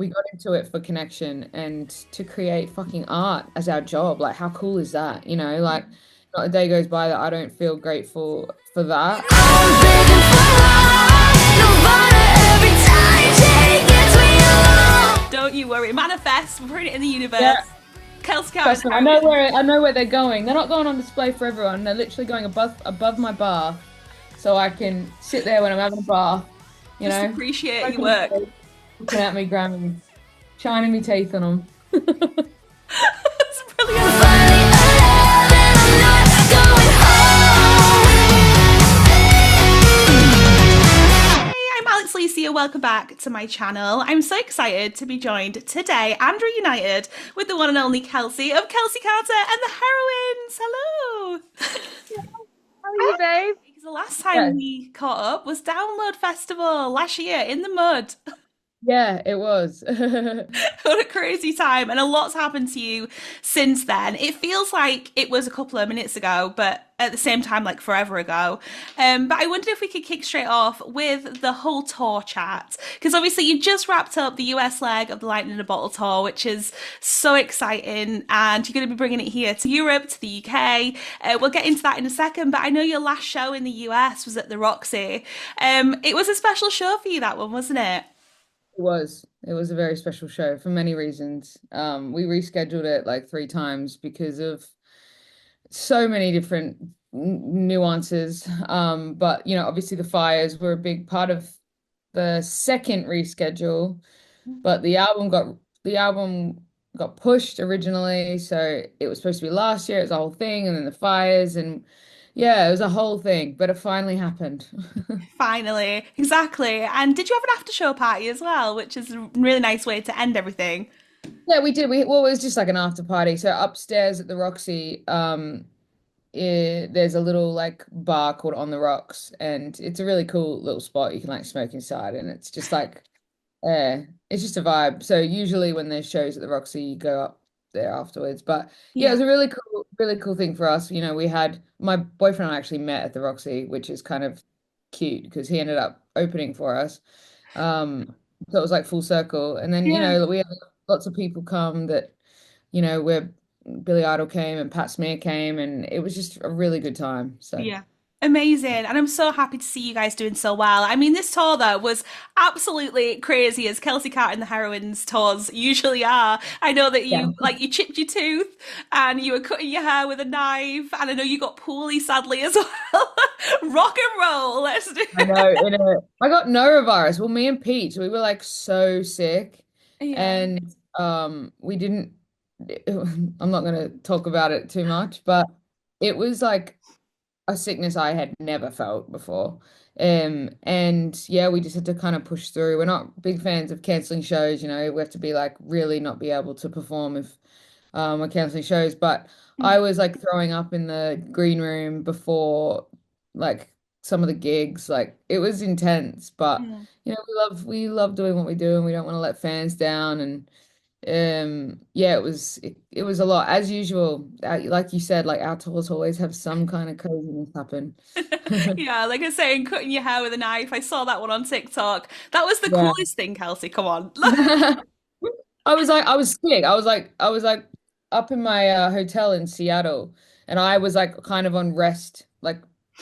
we got into it for connection and to create fucking art as our job. Like, how cool is that? You know, like, not a day goes by that I don't feel grateful for that. I'm begging for love, Nirvana every time she gets me alone. Don't you worry, manifest. We're putting it in the Yeah, universe. Kelsy Karter trust The me, Heroines. I know where they're going. They're not going on display for everyone. They're literally going above my bath, so I can sit there when I'm having a bath. You Just know, appreciate your smoking work. a joint, looking at me, Grammy, shining me teeth on them. That's brilliant. Finally alive and I'm not going home. Hey, I'm Alex Alicia. Welcome back to my channel. I'm so excited to be joined today and reunited with the one and only Kelsy of Kelsy Karter and the Heroines. Hello. How are you, babe? Because the last time Yeah, we caught up was Download Festival last year in the mud. yeah, it was. What a crazy time. And a lot's happened to you since then. It feels like it was a couple of minutes ago, but at the same time, like forever ago. But I wondered if we could kick straight off with the whole tour chat. Because obviously, you just wrapped up the US leg of the Lightning in a Bottle tour, which is so exciting. And you're going to be bringing it here to Europe, to the UK. We'll get into that in a second. But I know your last show in the US was at the Roxy. It was a special show for you, that one, wasn't it? It was. It was a very special show for many reasons. We rescheduled it like three times because of so many different nuances. But you know, obviously the fires were a big part of the second reschedule, but the album got pushed originally, so it was supposed to be last year. It was a whole thing, and then the fires, and yeah, it was a whole thing. But it finally happened. Finally, exactly. And did you have an after show party as well, which is a really nice way to end everything? Yeah, we did. Well, it was just like an after party. So upstairs at the Roxy, there's a little like bar called On the Rocks, and it's a really cool little spot. You can like smoke inside, and it's just like, it's just a vibe. So usually when there's shows at the Roxy, you go up there afterwards. But yeah, it Yeah. was a really cool thing for us. You know, we had my boyfriend and I actually met at the Roxy, which is kind of cute because he ended up opening for us. So it was like full circle. And then, you Yeah. know, we had lots of people come that, you know, where Billy Idol came and Pat Smear came, and it was just a really good time. So Yeah. Amazing. And I'm so happy to see you guys doing so well. I mean, this tour though was absolutely crazy as Kelsy Carter and the Heroines tours usually are. I know that yeah, you chipped your tooth and you were cutting your hair with a knife, and I know you got poorly sadly as well. Rock and roll. Let's do I know. it. I got norovirus. Well, me and Peach, we were like so sick, Yeah. and we didn't. I'm not going to talk about it too much, but it was like a sickness I had never felt before. And yeah, we just had to kind of push through. We're not big fans of canceling shows, you know, we have to be like really not be able to perform if we're canceling shows. But I was like throwing up in the green room before like some of the gigs. Like it was intense, but Mm. you know, we love doing what we do and we don't want to let fans down. And yeah, it was a lot as usual. Like you said, like our tours always have some kind of craziness happen. Yeah, like I say, cutting your hair with a knife. I saw that one on TikTok. That was the Yeah. coolest thing, Kelsey. Come on. I was sick. I was like up in my hotel in Seattle, and I was like kind of on rest. Like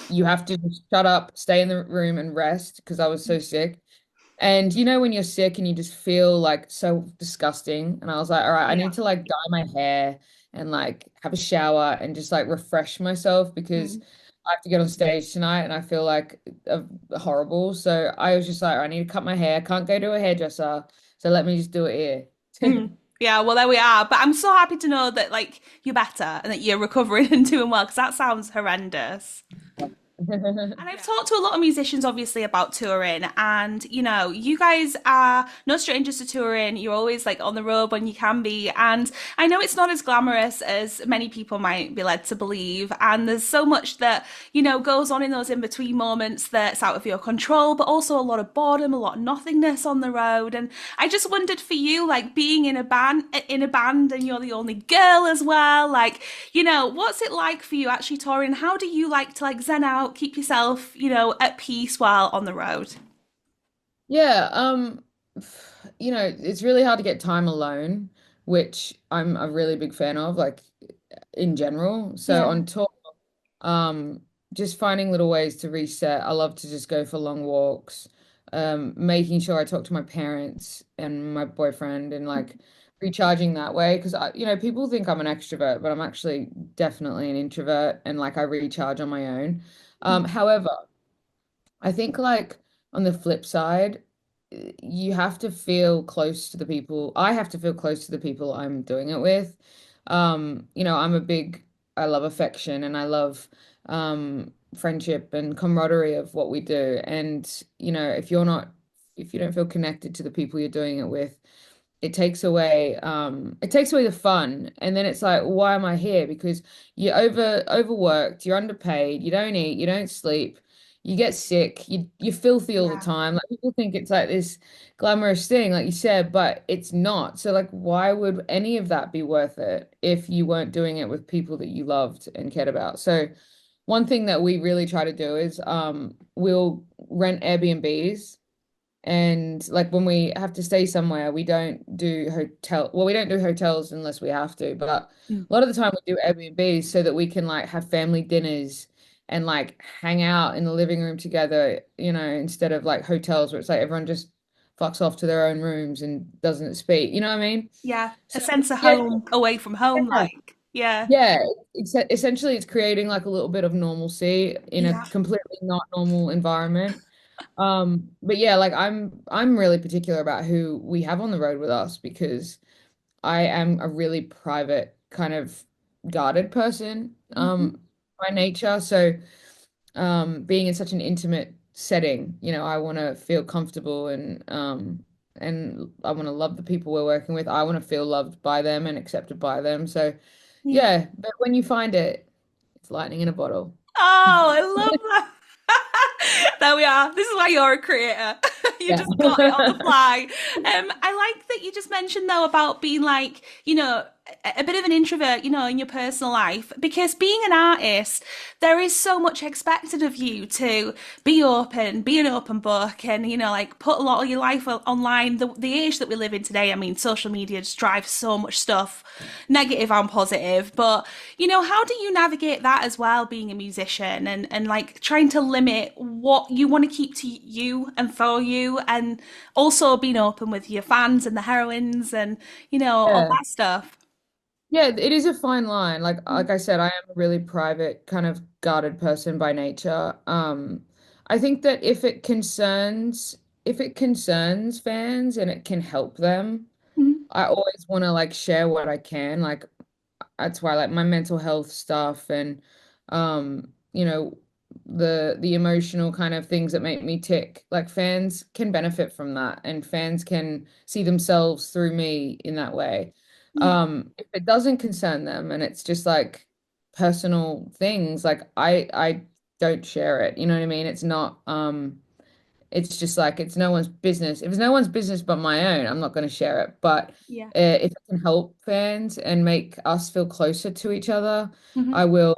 you have to just shut up, stay in the room and rest because I was so sick. And you know when you're sick and you just feel like so disgusting, and I was like, all right, I Yeah. need to like dye my hair and like have a shower and just like refresh myself because Mm. I have to get on stage tonight and I feel like horrible. So I was just like, I need to cut my hair. I can't go to a hairdresser, so let me just do it here. Mm. Yeah, well, there we are. But I'm so happy to know that like you're better and that you're recovering and doing well because that sounds horrendous. And I've talked to a lot of musicians, obviously, about touring, and you guys are no strangers to touring. You're always like on the road when you can be, and I know it's not as glamorous as many people might be led to believe. And there's so much that goes on in those in between moments that's out of your control, but also a lot of boredom, a lot of nothingness on the road. And I just wondered for you, like being in a band, and you're the only girl as well. Like, what's it like for you actually touring? How do you like to like zen out, keep yourself, at peace while on the road? Yeah, it's really hard to get time alone, which I'm a really big fan of, like in general. So Yeah. on tour, um, just finding little ways to reset. I love to just go for long walks, making sure I talk to my parents and my boyfriend and like recharging that way. Because people think I'm an extrovert, but I'm actually definitely an introvert and like I recharge on my own. However, I think like on the flip side, you have to feel close to the people. I have to feel close to the people I'm doing it with. I love affection and I love friendship and camaraderie of what we do. And, if you don't feel connected to the people you're doing it with, it takes away the fun. And then it's like, why am I here? Because you're overworked, you're underpaid, you don't eat, you don't sleep, you get sick, you're filthy all the Yeah. time. Like people think it's like this glamorous thing, like you said, but it's not. So like why would any of that be worth it if you weren't doing it with people that you loved and cared about? So one thing that we really try to do is we'll rent Airbnbs, and like when we have to stay somewhere, we don't do hotels unless we have to, but a Mm. lot of the time we do Airbnbs so that we can like have family dinners and like hang out in the living room together, instead of like hotels where it's like everyone just fucks off to their own rooms and doesn't speak. You know what I mean? Yeah. A So sense of yeah, home away from home, yeah, like. Yeah. yeah. Essentially it's creating like a little bit of normalcy in a Yeah. completely not normal environment. But yeah, like I'm really particular about who we have on the road with us because I am a really private kind of guarded person, Hmm. by nature. So being in such an intimate setting, I want to feel comfortable and I want to love the people we're working with. I want to feel loved by them and accepted by them. So Yeah. yeah, but when you find it, it's lightning in a bottle. Oh, I love that. There we are. This is why you're a creator. You Yeah. just got it on the fly. I like that you just mentioned though about being like, a bit of an introvert, in your personal life, because being an artist, there is so much expected of you to be open, be an open book, and like put a lot of your life online. The age that we live in today, I mean, social media just drives so much stuff, negative and positive. But how do you navigate that as well, being a musician and like trying to limit what you want to keep to you and for you, and also being open with your fans and the heroines and all Yeah. that stuff. Yeah, it is a fine line. Like I said, I am a really private, kind of guarded person by nature. I think that if it concerns fans and it can help them, Mhm. I always want to like share what I can. Like that's why like my mental health stuff and the emotional kind of things that make me tick. Like fans can benefit from that and fans can see themselves through me in that way. Yeah, If it doesn't concern them and it's just like personal things, like I don't share it. You know what I mean? It's just like it's no one's business. If it's no one's business but my own, I'm not going to share it. But yeah. if it can help fans and make us feel closer to each other, Hmm. I will.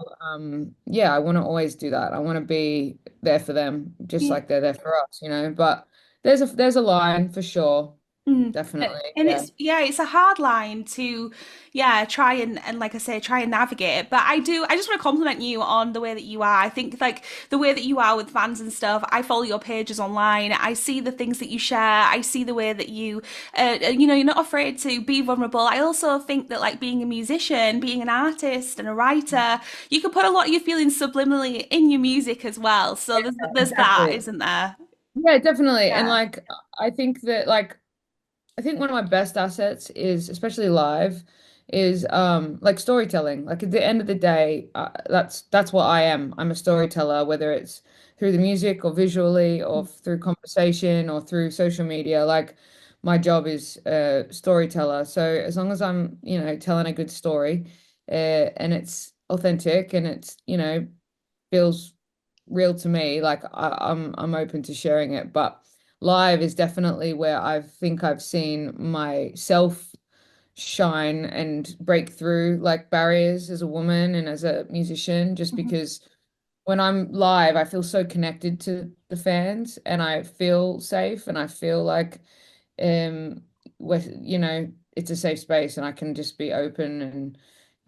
Yeah, I want to always do that. I want to be there for them, just Yeah. like they're there for us, But there's a line for sure, Mm. definitely. And Yeah, it's a hard line to, yeah, try and like I say, try and navigate it. But I just want to compliment you on the way that you are. I think like the way that you are with fans and stuff. I follow your pages online. I see the things that you share. I see the way that you're not afraid to be vulnerable. I also think that like being a musician, being an artist and a writer, you can put a lot of your feelings subliminally in your music as well. So there's that, exactly. isn't there? Yeah, definitely. And Yeah. like I think that like I think one of my best assets is, especially live, is like storytelling. Like at the end of the day, that's what I am. I'm a storyteller, whether it's through the music or visually or through conversation or through social media. Like my job is storyteller. So as long as I'm, telling a good story, and it's authentic and it's, feels real to me, like I'm open to sharing it. But live is definitely where I think I've seen myself shine and break through like barriers as a woman and as a musician, just Mhm. because when I'm live, I feel so connected to the fans and I feel safe and I feel like where, it's a safe space and I can just be open and,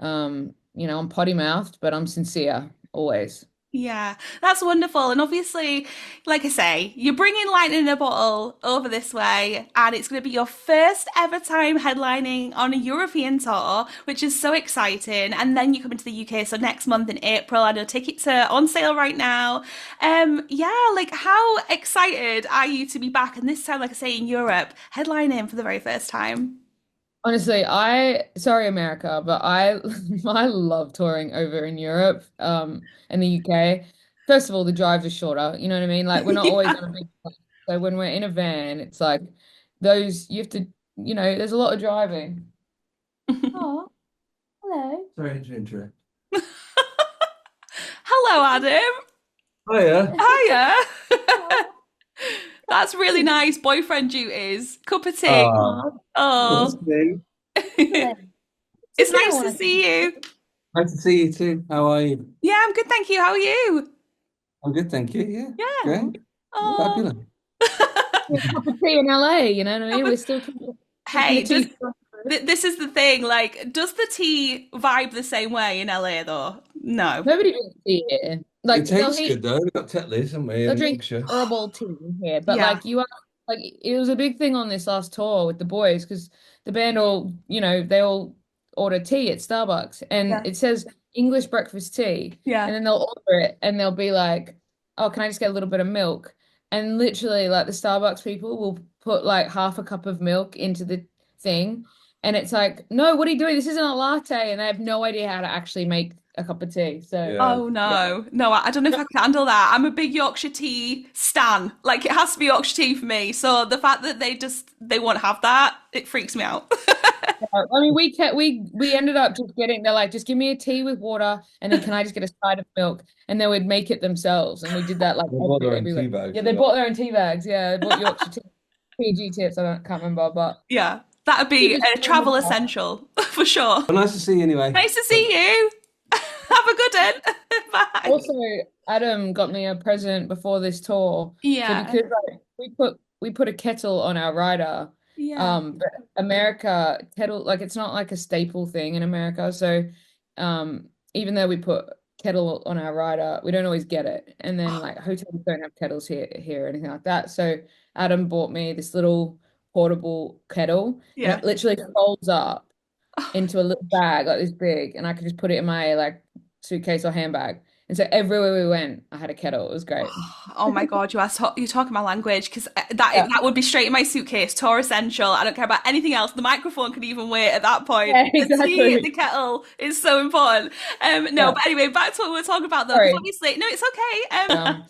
I'm potty mouthed, but I'm sincere always. Yeah, that's wonderful. And obviously, like I say, you're bringing lightning in a bottle over this way, and it's going to be your first ever time headlining on a European tour, which is so exciting. And then you come into the UK, so next month in April, I know tickets are on sale right now. Yeah, like how excited are you to be back? And this time, like I say, in Europe, headlining for the very first time. Honestly, sorry America, but I love touring over in Europe, and the UK. First of all, the drives are shorter, you know what I mean? Like we're not always Yeah. on a big plane. So when we're in a van, it's like those you have to, there's a lot of driving. Oh, hello. Sorry to interrupt. Hello, Adam. Hiya. Hiya. Oh, That's really nice. Boyfriend duties. Cup of tea. Ah, Oh. what's new? hello. It's Sit down nice when to I come. see you. Nice to see you too. How are you? Yeah, I'm good, thank you. How are you? I'm good, thank you. Yeah, Yeah. great. Oh. Fabulous. A cup of tea in LA, you know what I mean? We're still keeping the Hey, tea strong. this is the thing. Like, does the tea vibe the same way in LA though? No. Nobody drinks tea here. It Like tastes good though. We've got Tetley's, haven't we, they'll in drink Yorkshire? herbal tea here, but Yeah. like you are like it was a big thing on this last tour with the boys because the band all, they all order tea at Starbucks and Yeah. it says English breakfast tea, Yeah. and then they'll order it and they'll be like, "Oh, can I just get a little bit of milk?" And literally, like the Starbucks people will put like half a cup of milk into the thing, and it's like, "No, what are you doing? This isn't a latte," and they have no idea how to actually make a cup of tea. So, Yeah. Oh yeah. no. No, I don't know if I can handle that. I'm a big Yorkshire tea stan. Like it has to be Yorkshire tea for me. So the fact that they won't have that, it freaks me out. I mean, we ended up just getting. They're like, just give me a tea with water, and then can I just get a side of milk? And they would make it themselves, and we did that like They bought their own everywhere. tea bags Yeah, as they well. bought their own tea bags. Yeah, they bought Yorkshire tea, PG tips. Can't remember, but Yeah. That'd be keep it a strong with travel that. essential for sure. But nice to see you anyway. Nice to see you. Have a good one. Bye. Also, Adam got me a present before this tour. So Yeah. because like, we put a kettle on our rider, Yeah. but America kettle like it's not like a staple thing in America. So even though we put kettle on our rider, we don't always get it. And then like hotels don't have kettles here or anything like that. So Adam bought me this little portable kettle, and Yeah. it literally folds up into a little bag like this big, and I could just put it in my like suitcase or handbag. And so everywhere we went, I had a kettle. It was great. Oh my God, you're talking my language because Yeah, that would be straight in my suitcase. Tour essential. I don't care about anything else. The microphone could even wait at that point. yeah, The tea, the exactly. kettle is so important. No, Yeah, but anyway, back to what we were talking about though, because sorry. obviously, no, it's okay. Um,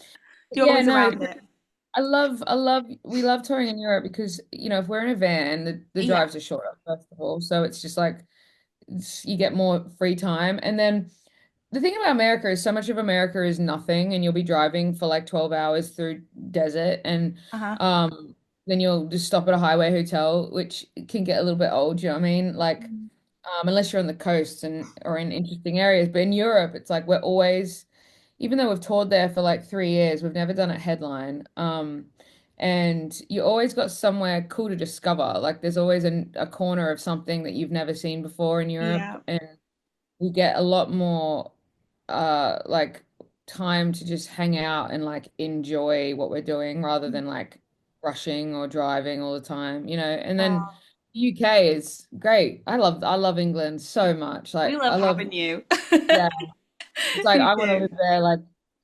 You're yeah, always no, around it. we love touring in Europe because, if we're in a van, the Yeah. drives are shorter, first of all. So it's just like you get more free time. And then the thing about America is so much of America is nothing, and you'll be driving for like 12 hours through desert, and Uh-huh. then you'll just stop at a highway hotel, which can get a little bit old, you know what I mean? Like, unless you're on the coast and or in interesting areas. But in Europe, it's like we're always, even though we've toured there for like 3 years, we've never done a headline. And you always got somewhere cool to discover. Like there's always a corner of something that you've never seen before in Europe, Yeah. and we get a lot more like time to just hang out and like enjoy what we're doing rather than like rushing or driving all the time, and then Oh, UK is great. I love England so much. we Like love I love, having you. yeah, it's like We I want to do. live there like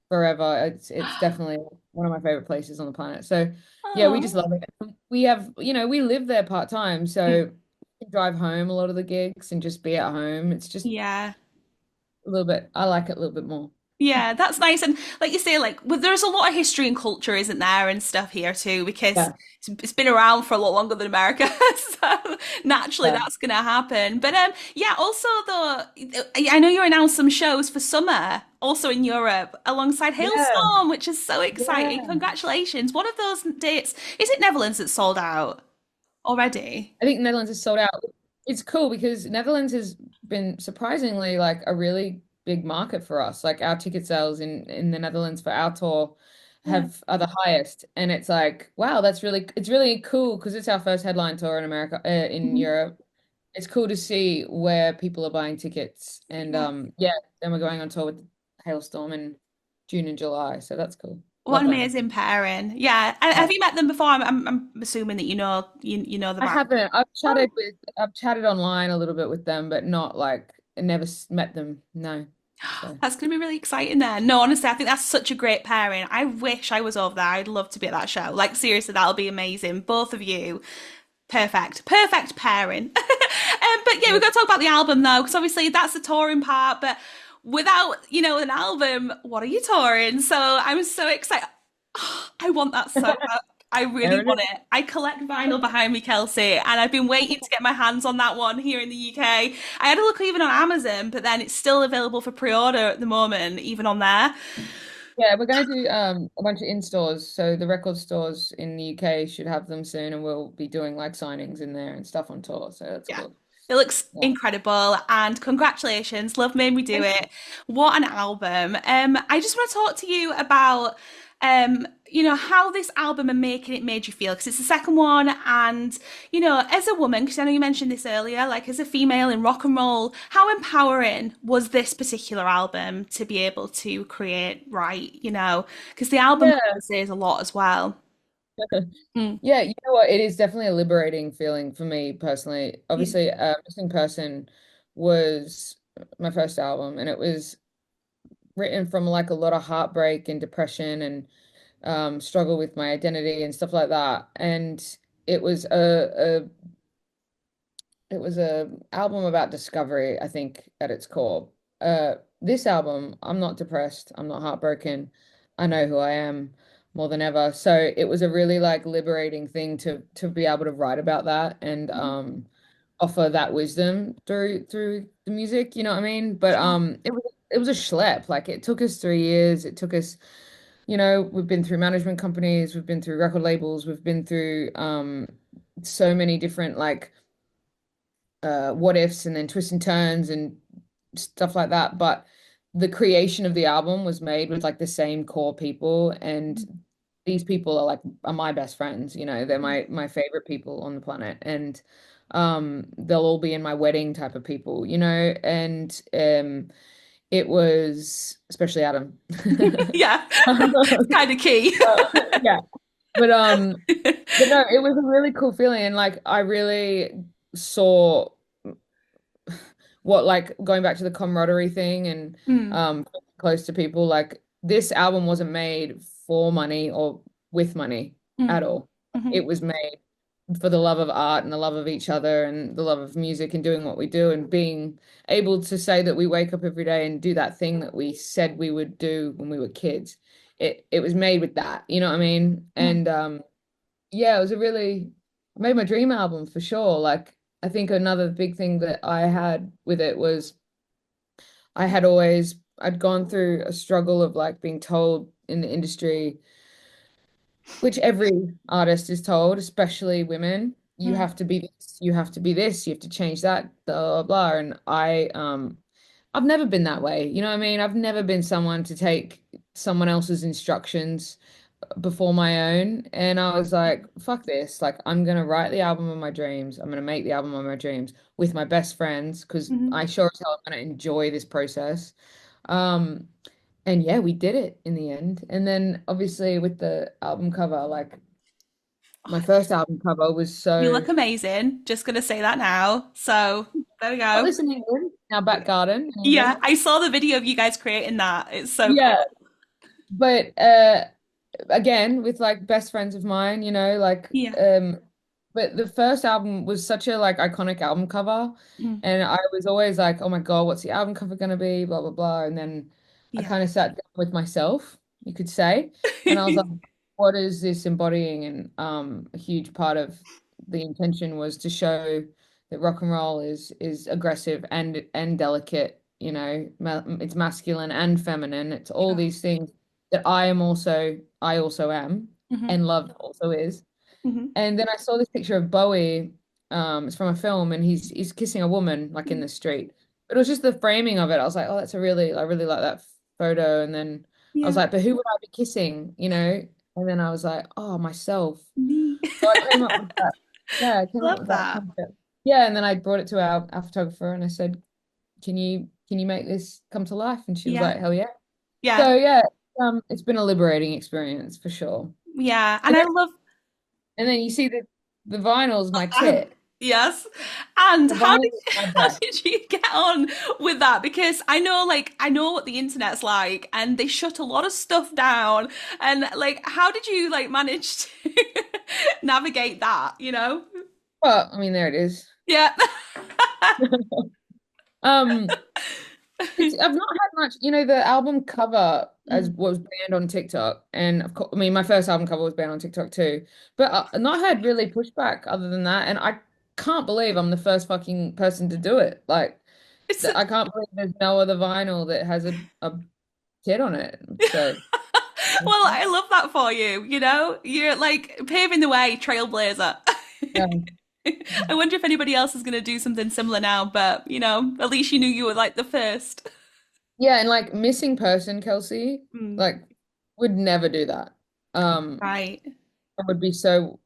forever. It's definitely one of my favorite places on the planet. So yeah, we just Oh. love it. We have, we live there part time, so we can drive home a lot of the gigs and just be at home. It's just Yeah. a little bit, I like it a little bit more. Yeah, that's nice. And like you say, like well, there's a lot of history and culture, isn't there, and stuff here too, because Yeah, it's been around for a lot longer than America. So naturally yeah, that's gonna happen. But yeah, also though I know you announced some shows for summer also in Europe alongside yeah, Hailstorm, which is so exciting. yeah. Congratulations. One of those dates, is it Netherlands that's sold out already? I think Netherlands is sold out. It's cool because Netherlands has been surprisingly like a really big market for us. Like our ticket sales in the Netherlands for our tour Yeah. have are the highest, and it's like, wow, it's really cool because it's our first headline tour in America, in Mhm. Europe. It's cool to see where people are buying tickets, and Yeah. yeah, then we're going on tour with Hailstorm in June and July, so that's cool. What Love an them. amazing pairing. Yeah. And Yeah. have you met them before? I'm assuming that you know the I band. haven't. Oh, I've chatted online a little bit with them, but not like never met them. No. So that's going to be really exciting then. No, honestly, I think that's such a great pairing. I wish I was over there. I'd love to be at that show. Like, seriously, that'll be amazing. Both of you. Perfect. Perfect pairing. But yeah, we've got to talk about the album though, because obviously that's the touring part. But without, an album, what are you touring? So I'm so excited. I want that so much. I really there want it it. I collect vinyl behind me, Kelsey, and I've been waiting to get my hands on that one here in the UK. I had a look even on Amazon, but then it's still available for pre-order at the moment, even on there. Yeah, we're going to do a bunch of in-stores. So the record stores in the UK should have them soon, and we'll be doing like signings in there and stuff on tour. So that's Yeah. cool. It looks Yeah. incredible and congratulations. Love made me do Thank you. it. What an album. I just want to talk to you about how this album and making it made you feel because it's the second one and as a woman, because I know you mentioned this earlier, like as a female in rock and roll, how empowering was this particular album to be able to create, because the album Yeah. says a lot as well. Mm. Yeah, you know what? It is definitely a liberating feeling for me personally. Yeah. Obviously, Missing Person was my first album, and it was written from like a lot of heartbreak and depression and struggle with my identity and stuff like that. And it was a album about discovery, I think, at its core. This album, I'm not depressed, I'm not heartbroken. I know who I am more than ever. So it was a really like liberating thing to be able to write about that and offer that wisdom through the music, you know what I mean? But Sure. it was a schlep. Like it took us 3 years. It took us, we've been through management companies, we've been through record labels, we've been through so many different like what ifs and then twists and turns and stuff like that. But the creation of the album was made with like the same core people, and these people are my best friends. They're my favorite people on the planet, and they'll all be in my wedding type of people. And it was especially Adam. Yeah, it's kind of key. Yeah, but but no, it was a really cool feeling, and like I really saw what like going back to the camaraderie thing and Mm, close to people, like this album wasn't made for money or with money mm, at all. mhm, It was made for the love of art and the love of each other and the love of music and doing what we do and being able to say that we wake up every day and do that thing that we said we would do when we were kids. It was made with that, you know what I mean? mm. And yeah, it was a really made my dream album for sure. Like I think another big thing that I had with it was I'd gone through a struggle of like being told in the industry, which every artist is told, especially women, you Mm, have to be this, you have to be this, you have to change that, blah blah blah. And I've never been that way. You know what I mean? I've never been someone to take someone else's instructions before my own. And I was like, fuck this. Like, I'm gonna write the album of my dreams. I'm gonna make the album of my dreams with my best friends because mhm. I sure as hell am gonna enjoy this process. Um, and yeah, we did it in the end. And then obviously with the album cover, like my first album cover was You so look amazing. Just gonna say that now. So there we oh, go. listen, England, our back garden in Yeah, England. I saw the video of you guys creating that. It's so Yeah, cool. but again with like best friends of mine, like Yeah. but the first album was such a like iconic album cover, Mm, and I was always like, oh my God, what's the album cover gonna be? Blah blah blah. And then I yeah. kind of sat down with myself, you could say, and I was like, what is this embodying? And a huge part of the intention was to show that rock and roll is aggressive and delicate, it's masculine and feminine. It's all Sure. these things that I also am, Hmm. and love also is. Hmm. And then I saw this picture of Bowie. It's from a film, and he's kissing a woman like in the street. But it was just the framing of it. I was like, oh, I really like that photo. And then I was Yeah. like, but who would I be kissing, you know? And then I was like, oh, myself. Neat. So I came up with that. Yeah, I came up Love with that that. concept. Yeah, and then I brought it to our photographer and I said, can you make this come to life? And she was Yeah. like, hell yeah. Yeah. So yeah, it's been a liberating experience for sure. Yeah. And And I then love and then you see the vinyl's my um, tit. yes. And The how vinyl did is my how best. did you get on with that? Because I know what the internet's like and they shut a lot of stuff down. And like how did you like manage to navigate that, you know? Well, I mean, there it is. Yeah. Um, I've not had much, the album cover as Mm. was banned on TikTok, and of course, I mean, my first album cover was banned on TikTok too, but not had really pushback other than that, and I can't believe I'm the first fucking person to do it. Like, It's I can't believe there's no other vinyl that has a kid on it. So, well, I love that for you, you know? You're like paving the way, trailblazer. yeah. I wonder if anybody else is going to do something similar now, but you know, at least you knew you were like the first. Yeah, and like missing person, Kelsey, Mm, like would never do that. Um, right. I would be so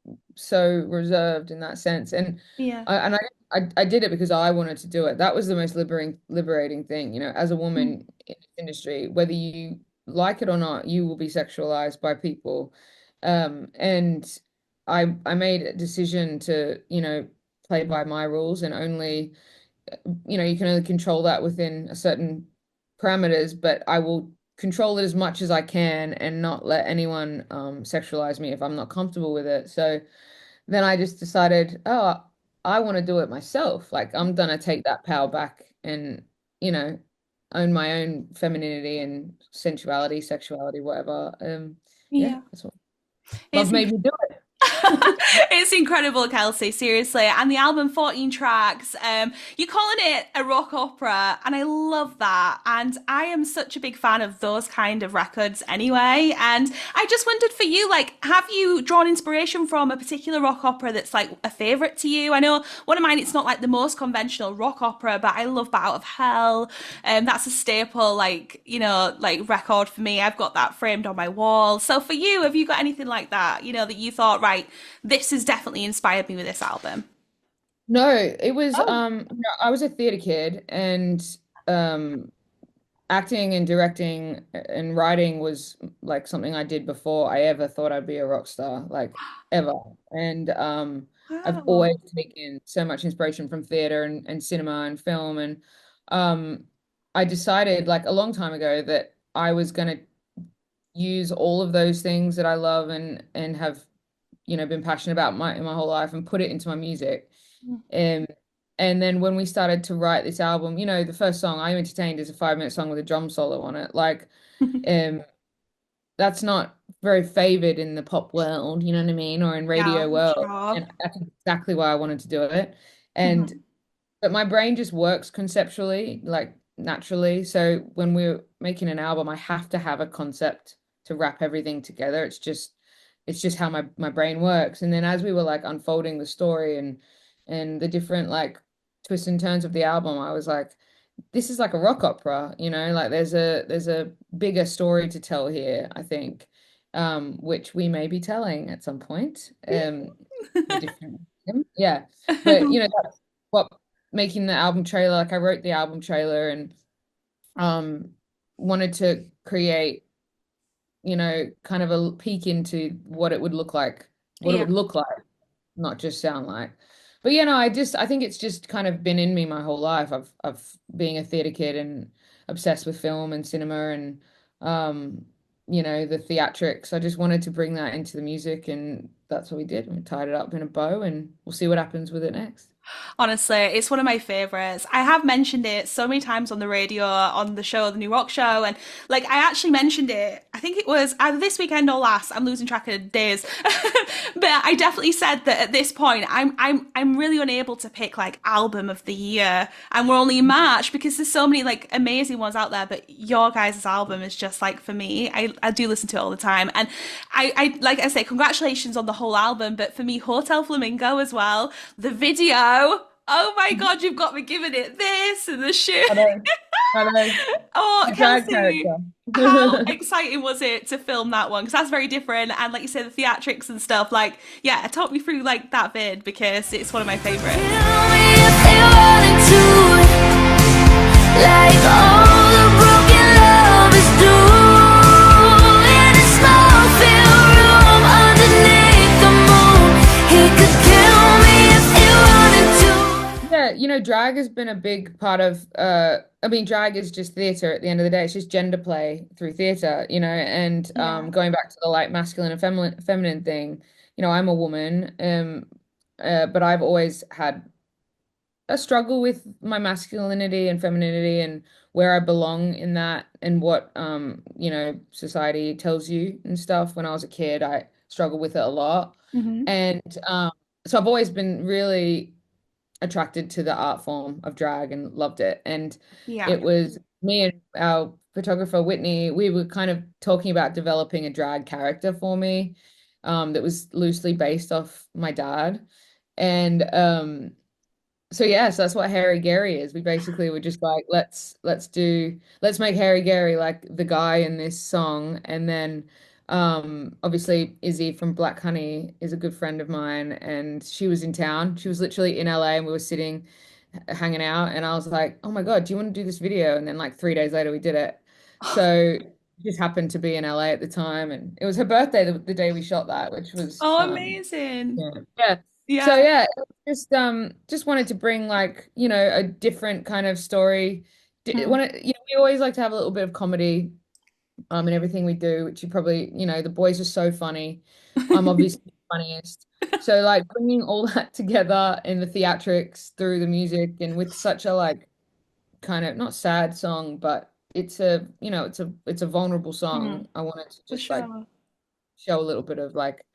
reserved in that sense. And Yeah. I did it because I wanted to do it. That was the most liberating thing, as a Mm, woman in this industry, whether you like it or not, you will be sexualized by people. And I made a decision to, play by my rules and only you can only control that within a certain parameters, but I will control it as much as I can and not let anyone sexualize me if I'm not comfortable with it. So then I just decided, oh, I want to do it myself. Like I'm gonna take that power back and, you know, own my own femininity and sensuality, sexuality, whatever. Yeah, yeah. that's what It's love made me do it. it's incredible, Kelsey, seriously. And the album, 14 tracks, you're calling it a rock opera, and I love that. And I am such a big fan of those kind of records anyway. And I just wondered for you, like, have you drawn inspiration from a particular rock opera that's like a favorite to you? I know one of mine, it's not like the most conventional rock opera, but I love Bat Out of Hell. That's a staple, like, you know, like record for me. I've got that framed on my wall. So for you, have you got anything like that, you know, that you thought, right, this has definitely inspired me with this album? No, it was Oh, I was a theater kid and um acting and directing and writing was like something I did before I ever thought I'd be a rock star, like ever. And I've wow. always taken so much inspiration from theater and cinema and film. And um, I decided like a long time ago that I was going to use all of those things that I love and have, been passionate about my whole life and put it into my music. Um, and then when we started to write this album, the first song I Entertained is a 5-minute song with a drum solo on it. Like, um, that's not very favored in the pop world, you know what I mean, or in Yeah, radio I'm world. sure. And that's exactly why I wanted to do it. And Mhm. but my brain just works conceptually, like naturally. So when we're making an album, I have to have a concept to wrap everything together. It's just how my brain works. And then as we were like unfolding the story and the different like twists and turns of the album, I was like, this is like a rock opera, like there's a bigger story to tell here, I think, which we may be telling at some point, in a different medium. Yeah. But that's what making the album trailer, like I wrote the album trailer and um wanted to create, kind of a peek into what it Yeah. would look like, not just sound like. But no, I think it's just kind of been in me my whole life. I've being a theater kid and obsessed with film and cinema and um, the theatrics. I just wanted to bring that into the music and that's what we did. We tied it up in a bow and we'll see what happens with it next. Honestly, it's one of my favorites. I have mentioned it so many times on the radio, on the show, the New Rock Show, and like I actually mentioned it. I think it was either this weekend or last. I'm losing track of days, but I definitely said that at this point, I'm really unable to pick like album of the year, and we're only in March because there's so many like amazing ones out there. But your guys' album is just like for me. I do listen to it all the time, and I like I say, congratulations on the whole album. But for me, Hotel Flamingo as well. The video. Oh my God, you've got me giving it this and the shoe. I know. I know, Oh, the drag Kelsey, character. how exciting was it to film that one? Because that's very different. And like you said, the theatrics and stuff, like, yeah, talk me through like that vid because it's one of my favorites. Like all the broken love is through in a small filled room underneath the moon. He could kill me if he wanted to. Yeah, drag has been a big part of I mean, drag is just theater at the end of the day. It's just gender play through theater, and Yeah. going back to the like masculine and feminine thing, I'm a woman, but I've always had a struggle with my masculinity and femininity and where I belong in that and what society tells you and stuff. When I was a kid, I struggled with it a lot. Hmm. And so I've always been really attracted to the art form of drag and loved it. And Yeah. it was me and our photographer Whitney, we were kind of talking about developing a drag character for me, that was loosely based off my dad. And so yes, that's what Harry Gary is. We basically were just like, let's make Harry Gary like the guy in this song. And then obviously Izzy from Black Honey is a good friend of mine and she was in town. She was literally in LA and we were sitting hanging out and I was like, "Oh my God, do you want to do this video?" And then like 3 days later we did it. So just happened to be in LA at the time and it was her birthday the day we shot that, which was Oh, amazing. yeah. Yeah. So Yeah. yeah, just wanted to bring like, a different kind of story. Mm. We always like to have a little bit of comedy in everything we do, which you probably, the boys are so funny. I'm obviously the funniest. So like bringing all that together in the theatrics through the music and with such a like kind of not sad song, but it's a vulnerable Mm. song. I wanted to For just like sure. show a little bit of like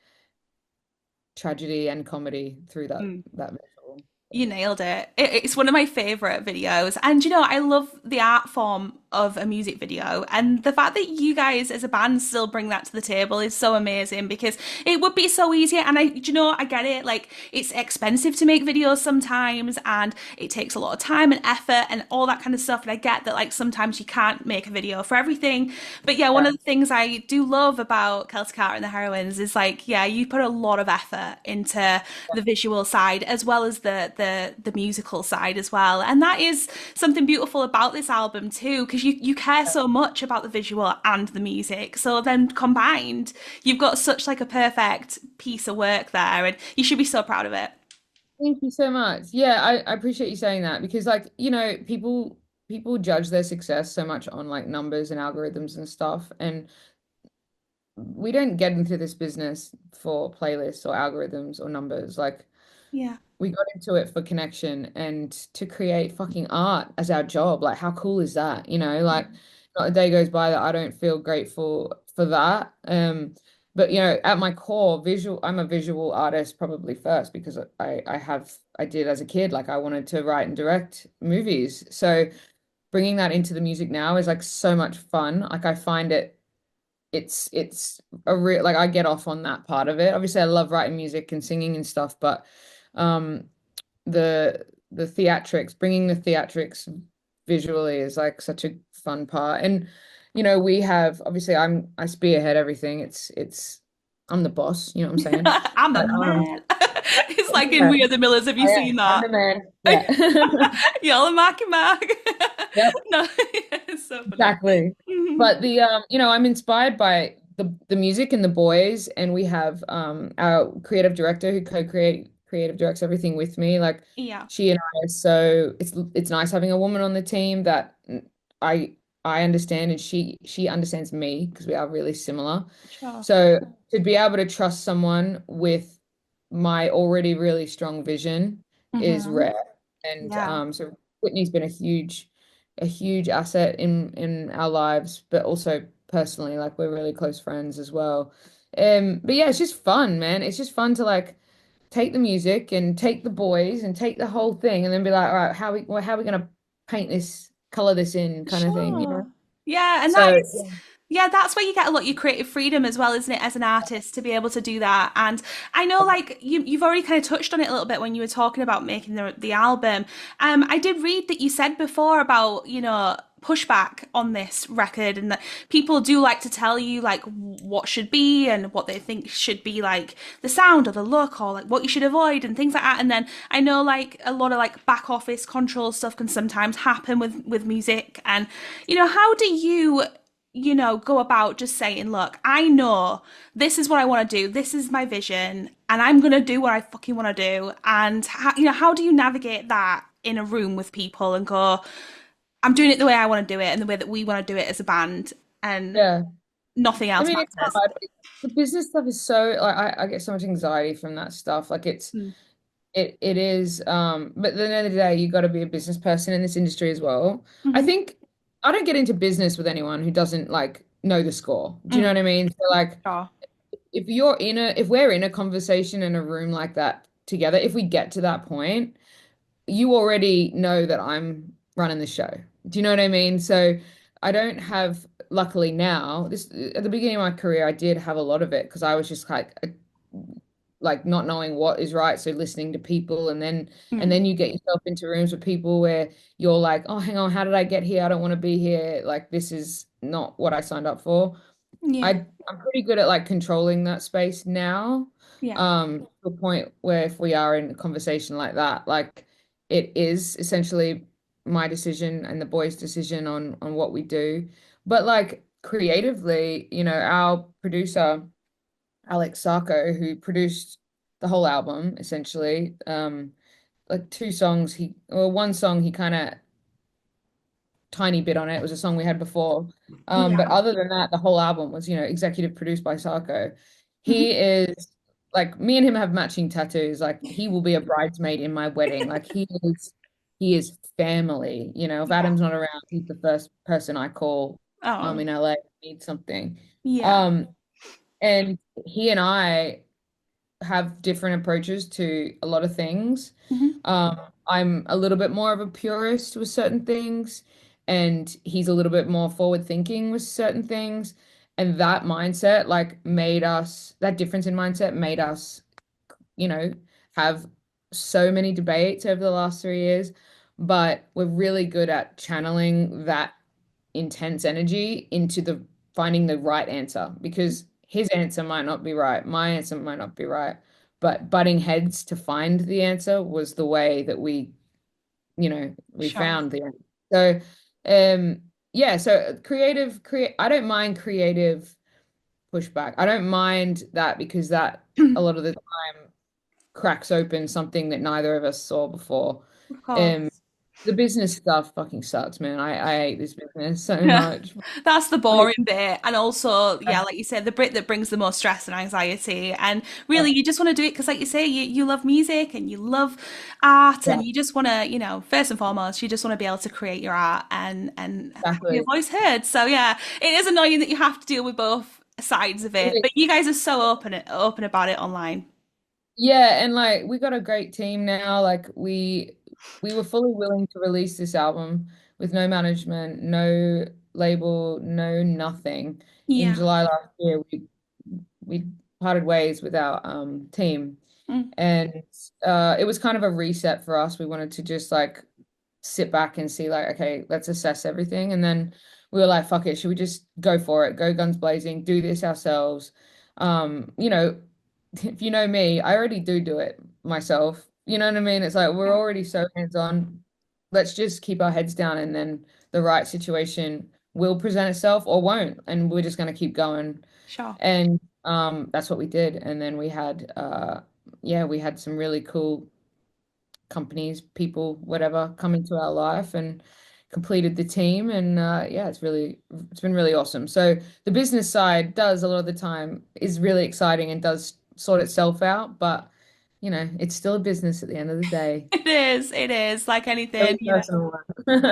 tragedy and comedy through that Mm. that visual. You nailed it. It's one of my favorite videos. And I love the art form of a music video. And the fact that you guys as a band still bring that to the table is so amazing because it would be so easy. And I get it. Like, it's expensive to make videos sometimes and it takes a lot of time and effort and all that kind of stuff. And I get that, like, sometimes you can't make a video for everything. But yeah, one Yeah. of the things I do love about Kelsy Karter and the Heroines is like, yeah, you put a lot of effort into the visual side as well as the musical side as well. And that is something beautiful about this album too, because you care so much about the visual and the music. So then combined, you've got such like a perfect piece of work there, and you should be so proud of it. Thank you so much. Yeah, I appreciate you saying that because like, people judge their success so much on like numbers and algorithms and stuff. And we don't get into this business for playlists or algorithms or numbers. Like Yeah. we got into it for connection and to create fucking art as our job. Like, how cool is that? Like, not a day goes by that I don't feel grateful for that. But at my core, I'm a visual artist probably first because I did as a kid. Like, I wanted to write and direct movies. So bringing that into the music now is like so much fun. Like, I find it's a real like I get off on that part of it. Obviously, I love writing music and singing and stuff, but um the theatrics, bringing the theatrics visually is like such a fun part. And we have obviously I spearhead everything. I'm the boss, you know what I'm saying? I'm the But man. It's like in yeah, We Are the Millers. Have you seen I'm that? the man. Yeah. Y'all are Marky Mark. Yep. No, it's so funny. Exactly. Mhm. But I'm inspired by the music and the boys, and we have our creative director who creative directs everything with me. Like Yeah, she and I, so it's nice having a woman on the team that I I understand and she understands me because we are really similar. sure. So to be able to trust someone with my already really strong vision is Hmm. rare. And Yeah. so Whitney's been a huge asset in our lives, but also personally, like we're really close friends as well. But yeah, it's just fun, man. It's just fun to like take the music and take the boys and take the whole thing and then be like, all right, how are we gonna paint this, color this in kind of thing, Sure. Yeah, and that So is, yeah, that's where you get a lot of your creative freedom as well, isn't it, as an artist to be able to do that. And I know, like you've already kind of touched on it a little bit when you were talking about making the album. I did read that you said before about pushback on this record, and that people do like to tell you like what should be and what they think should be like the sound or the look or like what you should avoid and things like that. And then I know like a lot of like back office control stuff can sometimes happen with music. And how do you go about just saying, look, I know this is what I want to do, this is my vision, and I'm gonna do what I fucking want to do. And how do you navigate that in a room with people and go, I'm doing it the way I want to do it and the way that we want to do it as a band, and Yeah. nothing I else mean, it's matters. hard. The business stuff is so like I get so much anxiety from that stuff. Like Mm. it is but at the end of the day you got to be a business person in this industry as well. I Hmm. think I don't get into business with anyone who doesn't like know the score. Do you know Mm. what I mean? So like Sure. if we're in a conversation in a room like that together, if we get to that point, you already know that I'm running the show. Do you know what I mean? So I don't have, luckily now, this at the beginning of my career, I did have a lot of it because I was just like not knowing what is right. So listening to people and Mm. then you get yourself into rooms with people where you're like, oh, hang on, how did I get here? I don't want to be here. Like this is not what I signed up for. Yeah. I'm pretty good at like controlling that space now. Yeah. To a point where if we are in a conversation like that, like it is essentially my decision and the boys' decision on what we do. But like creatively, our producer, Alex Sarko, who produced the whole album, essentially, like two songs, one song he kind of tiny bit on it. It was a song we had before. But Yeah. other than that, the whole album was, executive produced by Sarko. Hmm. He is like me and him have matching tattoos. Like he will be a bridesmaid in my wedding. Like he is family. If Yeah. Adam's not around, he's the first person I call Oh, in LA need something. yeah. Um, and he and I have different approaches to a lot of things. Hmm. Um, I'm a little bit more of a purist with certain things, and he's a little bit more forward thinking with certain things. And that mindset, like, that difference in mindset made us, you know, have so many debates over the last 3 years. But we're really good at channeling that intense energy into the finding the right answer because his answer might not be right, my answer might not be right, but butting heads to find the answer was the way that we Sure. found the answer. So yeah, so create I don't mind creative pushback. I don't mind that because that a lot of the time cracks open something that neither of us saw before. Of Um, course. the business stuff fucking sucks, man. I hate this business so much. That's the Like, boring bit. And also, yeah, like you said, the bit that brings the most stress and anxiety. And really, you just want to do it because, like you say, you love music and you love art, yeah, and you just want to, first and foremost, you just want to be able to create your art and have your exactly. voice heard. So yeah, it is annoying that you have to deal with both sides of it, but you guys are so open about it online. Yeah, and like we got a great team now. Like we were fully willing to release this album with no management, no label, no nothing. In Yeah. July last year, we parted ways with our team. Mm. And it was kind of a reset for us. We wanted to just like sit back and see like, okay, let's assess everything. And then we were like, fuck it, should we just go for it, go guns blazing, do this ourselves? You know, if you know me, I already do it myself. You know what I mean? It's like we're Yeah. already so hands-on. Let's just keep our heads down and then the right situation will present itself or won't. And we're just gonna keep going. Sure. And that's what we did. And then we had some really cool companies, people, whatever, come into our life and completed the team. And yeah, it's been really awesome. So the business side does a lot of the time is really exciting and does sort itself out, but it's still a business at the end of the day. It is like Very anything. personal one.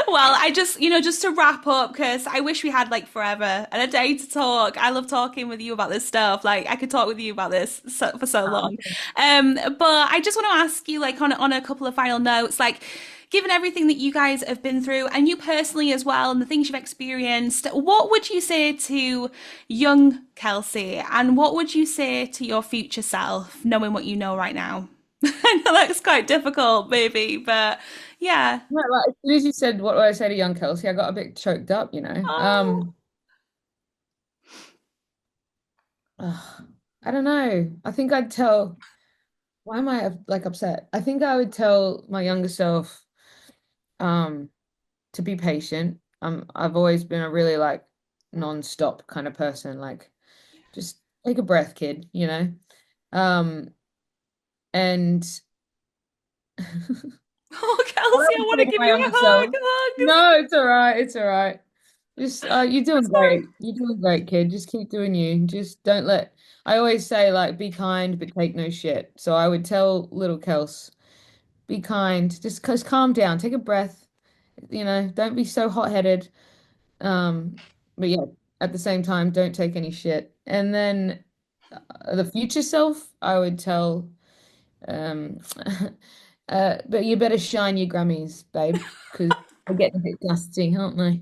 Well, I just, just to wrap up, because I wish we had like forever and a day to talk. I love talking with you about this stuff. Like, I could talk with you about this for so long. But I just want to ask you, like, on a couple of final notes, like, given everything that you guys have been through and you personally as well, and the things you've experienced, what would you say to young Kelsy, and what would you say to your future self, knowing what you know right now? I know that's quite difficult, maybe, but yeah. No, like, as soon as you said what would I say to young Kelsey, I got a bit choked up, you know. Oh, I don't know. I think I'd tell, why am I like upset? I think I would tell my younger self um to be patient. I've always been a really like non-stop kind of person. Like just take a breath, kid, you know? Um and oh, what I Kelsey, I would want say to to give my you a younger hug. self, Hugs. no, it's all right, it's all right. Just you're doing Sorry. great. You're doing great, kid. Just keep doing you. Just don't let I always say like be kind but take no shit. So I would tell little Kels, be kind, just cause calm down, take a breath, you know, don't be so hot-headed. Um, but yeah, at the same time, don't take any shit. And then the future self, I would tell um but you better shine your Grammys, babe, because they're getting a bit dusty, aren't they?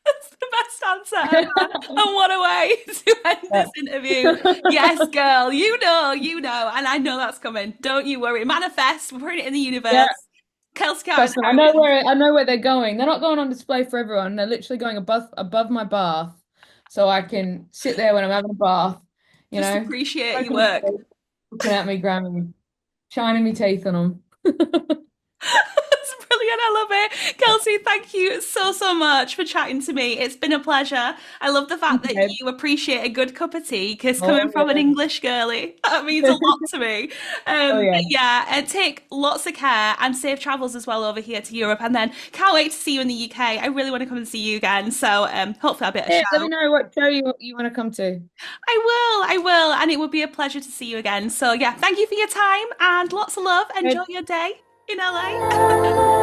That's the best answer ever. And what a way to end Yeah. this interview. Yes, girl, you know, and I know that's coming. Don't you worry. Manifest, we're putting it in the Yeah. universe. Kelsy Karter Trust The me, Heroines. I know where they're going. They're not going on display for everyone. They're literally going above my bath, so I can sit there when I'm having a bath, you Just know, appreciate your smoking a work. joint, looking at me, Grammy, shining me teeth on them. That's brilliant. I love it. Kelsey, thank you so, so much for chatting to me. It's been a pleasure. I love the fact that Okay. you appreciate a good cup of tea because coming Oh from an yeah. English girly, that means a lot to me. Oh But yeah. yeah, take lots of care and safe travels as well over here to Europe. And then can't wait to see you in the UK. I really want to come and see you again. So hopefully I'll be at a Yeah, let show. me know what show you want to come to. I will. And it would be a pleasure to see you again. So yeah, thank you for your time and lots of love. Enjoy Good. your day in LA.